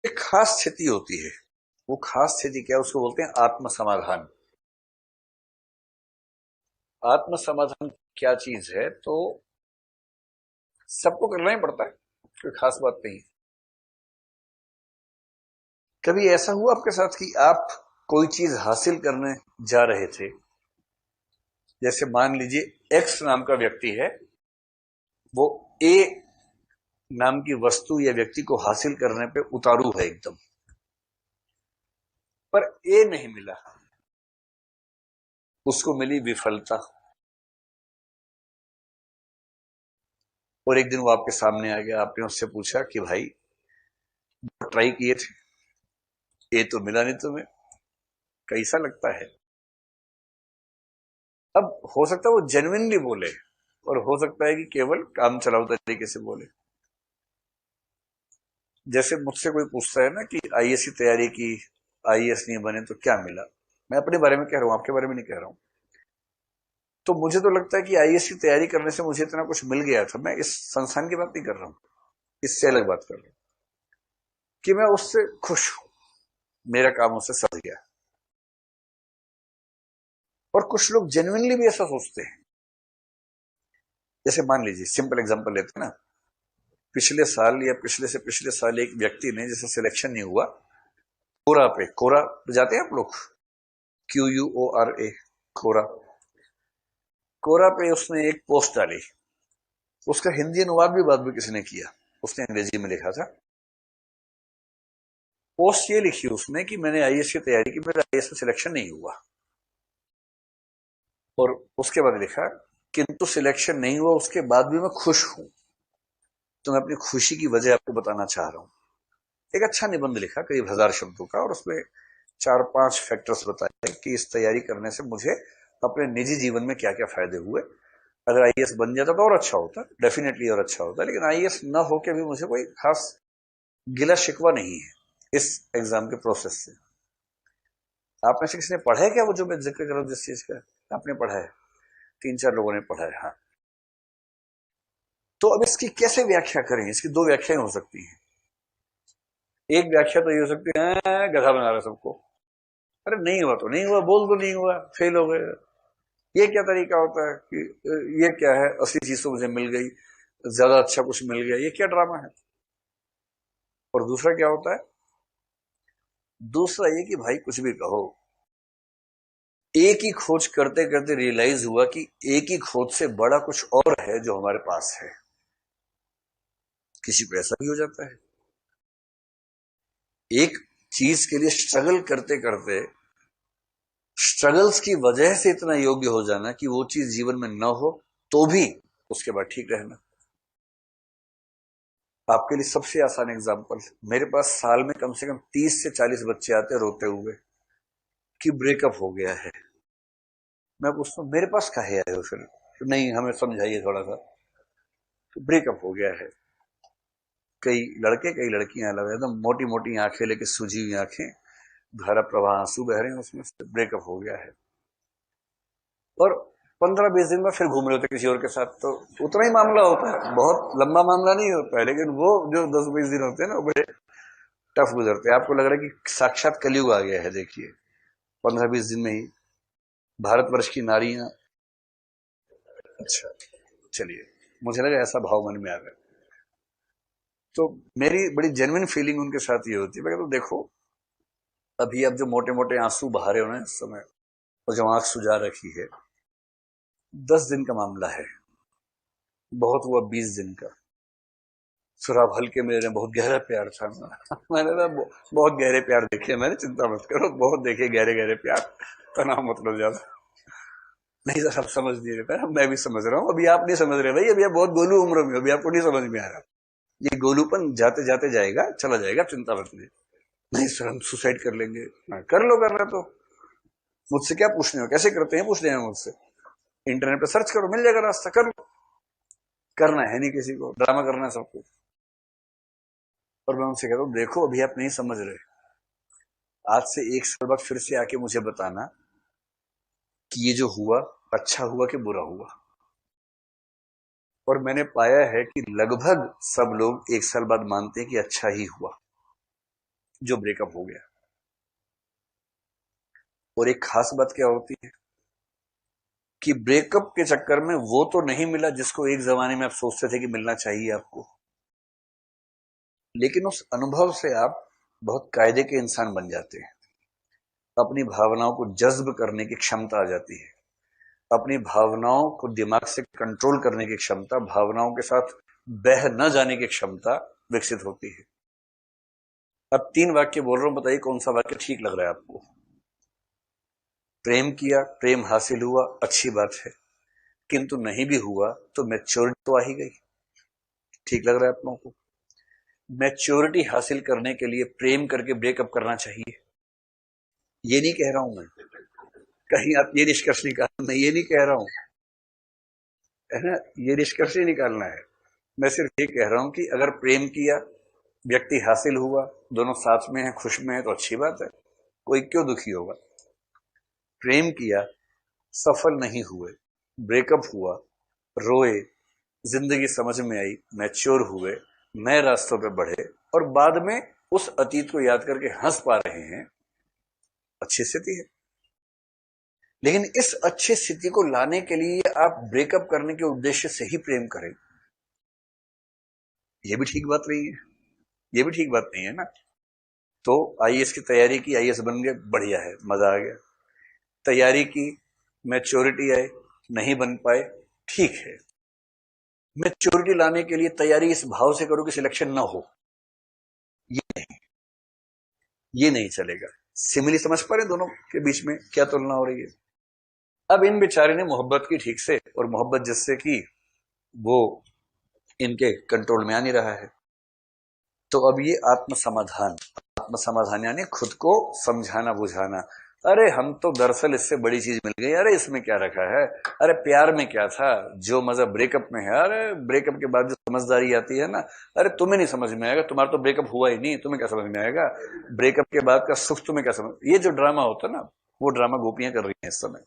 एक खास स्थिति होती है। वो खास स्थिति क्या है, उसको बोलते हैं आत्म समाधान। आत्म समाधान क्या चीज है, तो सबको करना ही पड़ता है, कोई खास बात नहीं। कभी ऐसा हुआ आपके साथ कि आप कोई चीज हासिल करने जा रहे थे, जैसे मान लीजिए एक्स नाम का व्यक्ति है, वो ए नाम की वस्तु या व्यक्ति को हासिल करने पे उतारू है एकदम, पर ए नहीं मिला, उसको मिली विफलता। और एक दिन वो आपके सामने आ गया, आपने उससे पूछा कि भाई ट्राई किए थे, ए तो मिला नहीं तुम्हें, कैसा लगता है? अब हो सकता है वो जेन्युइनली बोले, और हो सकता है कि केवल काम चलाऊ तरीके से बोले। जैसे मुझसे कोई पूछता है ना कि आईएएस की तैयारी की, आईएएस नहीं बने तो क्या मिला। मैं अपने बारे में कह रहा हूं, आपके बारे में नहीं कह रहा हूं। तो मुझे तो लगता है कि आईएएस की तैयारी करने से मुझे इतना कुछ मिल गया था। मैं इस संस्थान की बात नहीं कर रहा हूं, इससे अलग बात कर रहा हूं कि मैं उससे खुश हूं, मेरा काम उससे सज गया। और कुछ लोग जेन्युइनली भी ऐसा सोचते हैं। जैसे मान लीजिए सिंपल एग्जांपल लेते हैं ना, पिछले साल या पिछले से पिछले साल एक व्यक्ति ने, जैसे सिलेक्शन नहीं हुआ, कोरा पे, कोरा जाते हैं आप लोग, QUORA, कोरा, कोरा पे उसने एक पोस्ट डाली। उसका हिंदी अनुवाद भी बाद में किसी ने किया, उसने अंग्रेजी में लिखा था। पोस्ट ये लिखी उसने कि मैंने आईएएस की तैयारी की, मेरा आईएएस में सिलेक्शन नहीं हुआ। और उसके बाद लिखा, किंतु सिलेक्शन नहीं हुआ उसके बाद भी मैं खुश हूं, तो मैं अपनी खुशी की वजह आपको बताना चाह रहा हूं। एक अच्छा निबंध लिखा, करीब 1000 शब्दों का, और उसमें 4-5 फैक्टर्स बताए कि इस तैयारी करने से मुझे अपने निजी जीवन में क्या क्या फायदे हुए। अगर आईएएस बन जाता तो और अच्छा होता, डेफिनेटली और अच्छा होता, लेकिन आईएएस न होके भी मुझे कोई खास गिला शिकवा नहीं है इस एग्जाम के प्रोसेस से। आप में से किसी ने पढ़ा है क्या, वो जो मैं जिक्र कर रहा हूं जिस चीज का? आपने पढ़ा है, 3-4 लोगों ने पढ़ा है, हाँ। तो अब इसकी कैसे व्याख्या करें? इसकी दो व्याख्याएं हो सकती हैं। एक व्याख्या तो ये हो सकती है, गधा बना रहा सबको, अरे नहीं हुआ तो नहीं हुआ, बोल दो नहीं हुआ, फेल हो गए। ये क्या तरीका होता है कि ये क्या है, असली चीज तो मुझे मिल गई, ज्यादा अच्छा कुछ मिल गया, ये क्या ड्रामा है? और दूसरा क्या होता है? दूसरा ये कि भाई कुछ भी कहो, एक ही खोज करते करते रियलाइज हुआ कि एक ही खोज से बड़ा कुछ और है जो हमारे पास है। किसी को ऐसा भी हो जाता है। एक चीज के लिए स्ट्रगल करते करते, स्ट्रगल्स की वजह से इतना योग्य हो जाना कि वो चीज जीवन में न हो तो भी उसके बाद ठीक रहना। आपके लिए सबसे आसान एग्जांपल, मेरे पास साल में कम से कम 30 से 40 बच्चे आते रोते हुए कि ब्रेकअप हो गया है। मैं पूछता हूँ मेरे पास काहे आए हो फिर? तो नहीं, हमें समझाइए थोड़ा सा। तो ब्रेकअप हो गया है, कई लड़के कई लड़कियां अलग, एकदम मोटी मोटी आंखें लेके, सूजी हुई आंखें, धारा प्रवाह आंसू बह रहे हैं उसमें से, ब्रेकअप हो गया है। और 15-20 दिन में फिर घूम रहे होते किसी और के साथ, तो उतना ही मामला होता है, बहुत लंबा मामला नहीं होता है, लेकिन वो जो 10-20 दिन होते हैं ना, वो बड़े टफ गुजरते हैं। आपको लग रहा है कि साक्षात कलयुग आ गया है, देखिए 15-20 दिन में ही भारतवर्ष की नारियां। अच्छा, चलिए, मुझे लगा ऐसा भाव मन में आ गया। तो मेरी बड़ी जेन्युइन फीलिंग उनके साथ ये होती है, मैं कहता हूं देखो, अभी अब जो मोटे मोटे आंसू बहा रहे हो ना इस समय, और जो आंख सुजा रखी है, 10 दिन का मामला है, बहुत हुआ 20 दिन का। सुराब हल्के मेरे, बहुत गहरा प्यार था मैंने ना बहुत गहरे प्यार देखे मैंने, चिंता मत करो, बहुत देखे गहरे गहरे प्यार, तनाव मत लो ज्यादा। नहीं सर, आप समझ नहीं रहे, मैं भी समझ रहा हूँ, अभी आप नहीं समझ रहे भाई, अभी आप बहुत गोलू उम्र में, अभी आपको नहीं समझ में आ रहा। ये गोलूपन जाते जाते जाएगा, चला जाएगा, चिंता मत लीजिए। नहीं सर, हम सुसाइड कर लेंगे। कर लो, कर रहे तो मुझसे क्या पूछने हो, कैसे करते हैं पूछ रहे हैं मुझसे, इंटरनेट पे सर्च करो, मिल जाएगा रास्ता, कर लो। करना है नहीं किसी को, ड्रामा करना है सबको। और मैं उनसे कहता हूँ देखो, अभी आप नहीं समझ रहे, आज से 1 साल बाद फिर से आके मुझे बताना कि ये जो हुआ अच्छा हुआ कि बुरा हुआ। और मैंने पाया है कि लगभग सब लोग 1 साल बाद मानते हैं कि अच्छा ही हुआ। जो ब्रेकअप हो गया। और एक खास बात क्या होती है कि ब्रेकअप के चक्कर में वो तो नहीं मिला जिसको एक जमाने में आप सोचते थे कि मिलना चाहिए आपको, लेकिन उस अनुभव से आप बहुत कायदे के इंसान बन जाते हैं। अपनी भावनाओं को जज्ब करने की क्षमता आ जाती है, अपनी भावनाओं को दिमाग से कंट्रोल करने की क्षमता, भावनाओं के साथ बह न जाने की क्षमता विकसित होती है। अब 3 वाक्य बोल रहा हूं, बताइए कौन सा वाक्य ठीक लग रहा है आपको। प्रेम किया, प्रेम हासिल हुआ, अच्छी बात है, किंतु नहीं भी हुआ तो मैच्योरिटी तो आ ही गई। ठीक लग रहा है आप लोगों को? मैच्योरिटी हासिल करने के लिए प्रेम करके ब्रेकअप करना चाहिए, ये नहीं कह रहा हूं मैं, कहीं आप ये निष्कर्ष निकाल, मैं ये नहीं कह रहा हूं, है ना, ये निष्कर्ष ही निकालना है। मैं सिर्फ ये कह रहा हूं कि अगर प्रेम किया, व्यक्ति हासिल हुआ, दोनों साथ में हैं, खुश में हैं, तो अच्छी बात है, कोई क्यों दुखी होगा। प्रेम किया, सफल नहीं हुए, ब्रेकअप हुआ, रोए, जिंदगी समझ में आई, मैच्योर हुए, नए रास्तों पे बढ़े और बाद में उस अतीत को याद करके हंस पा रहे हैं, अच्छी स्थिति है। लेकिन इस अच्छी स्थिति को लाने के लिए आप ब्रेकअप करने के उद्देश्य से ही प्रेम करें, यह भी ठीक बात नहीं है, यह भी ठीक बात नहीं है ना। तो आईएएस की तैयारी की, आईएएस बन गए, बढ़िया है, मजा आ गया। तैयारी की, मैच्योरिटी आई, नहीं बन पाए, ठीक है। मैच्योरिटी लाने के लिए तैयारी इस भाव से करो कि सिलेक्शन ना हो, ये नहीं, ये नहीं चलेगा। सिमिली समझ पा रहे दोनों के बीच में क्या तुलना हो रही है। अब इन बेचारे ने मोहब्बत की ठीक से, और मोहब्बत जिससे की वो इनके कंट्रोल में आ नहीं रहा है। तो अब ये आत्म समाधान यानी खुद को समझाना बुझाना। अरे हम तो दरअसल इससे बड़ी चीज मिल गई, अरे इसमें क्या रखा है, अरे प्यार में क्या था, जो मजा ब्रेकअप में है, अरे ब्रेकअप के बाद जो समझदारी आती है ना, अरे तुम्हें नहीं समझ में आएगा, तुम्हारा तो ब्रेकअप हुआ ही नहीं, तुम्हें क्या समझ में आएगा, ब्रेकअप के बाद का सुख तुम्हें क्या समझ। ये जो ड्रामा होता है ना, वो ड्रामा गोपियां कर रही हैं इस समय।